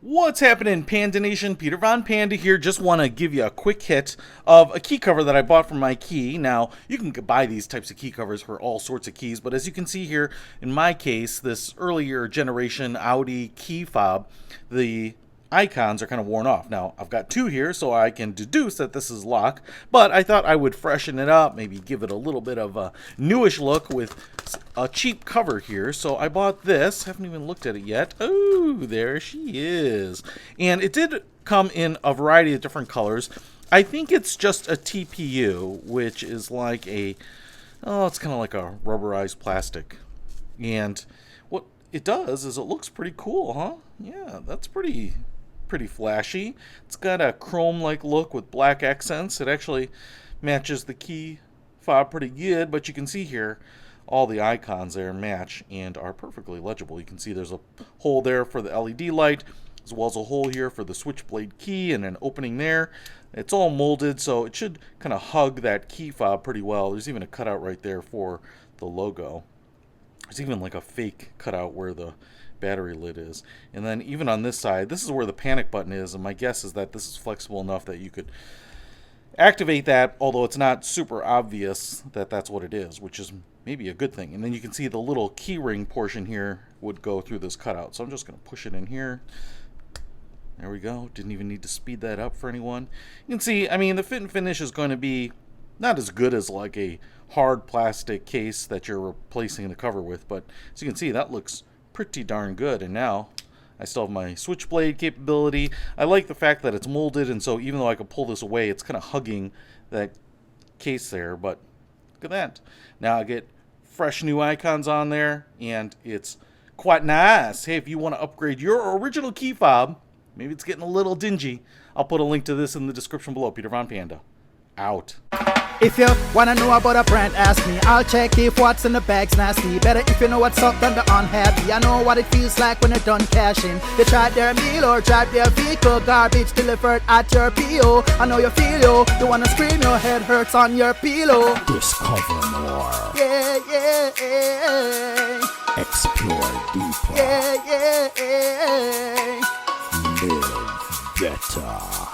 What's happening, Panda Nation? Peter Von Panda here. Just want to give you a quick hit of a key cover that I bought from my key. Now, you can buy these types of key covers for all sorts of keys, but as you can see here, in my case, this earlier generation Audi key fob, the icons are kind of worn off. Now, I've got two here, so I can deduce that this is lock, but I thought I would freshen it up, maybe give it a little bit of a newish look with a cheap cover here. So I bought this. Haven't even looked at it yet. Oh, there she is. And it did come in a variety of different colors. I think it's just a TPU, which is like it's kind of like a rubberized plastic. And what it does is it looks pretty cool, huh? Yeah, that's pretty flashy. It's got a chrome-like look with black accents. It actually matches the key fob pretty good, but you can see here all the icons there match and are perfectly legible. You can see there's a hole there for the LED light, as well as a hole here for the switchblade key and an opening there. It's all molded, so it should kind of hug that key fob pretty well. There's even a cutout right there for the logo. There's even like a fake cutout where the battery lid is. And then even on this side, this is where the panic button is, and my guess is that this is flexible enough that you could activate that, although it's not super obvious that that's what it is, which is maybe a good thing. And then you can see the little key ring portion here would go through this cutout. So I'm just going to push it in here. There we go. Didn't even need to speed that up for anyone. You can see, I mean, the fit and finish is going to be not as good as like a hard plastic case that you're replacing the cover with, but as you can see, that looks pretty darn good. And now I still have my switchblade capability. I like the fact that it's molded, and so even though I could pull this away, it's kind of hugging that case there. But look at that. Now I get fresh new icons on there, and it's quite nice. Hey, if you want to upgrade your original key fob, maybe it's getting a little dingy, I'll put a link to this in the description below. Peter Von Panda, out. If you wanna know about a brand, ask me. I'll check if what's in the bag's nasty. Better if you know what's up than the unhappy. I know what it feels like when you're done cashing. You tried their meal or drive their vehicle. Garbage delivered at your PO. I know you feel you wanna scream, your head hurts on your pillow. Discover more. Yeah, yeah, yeah. Explore deeper. Yeah, yeah, yeah. Live better.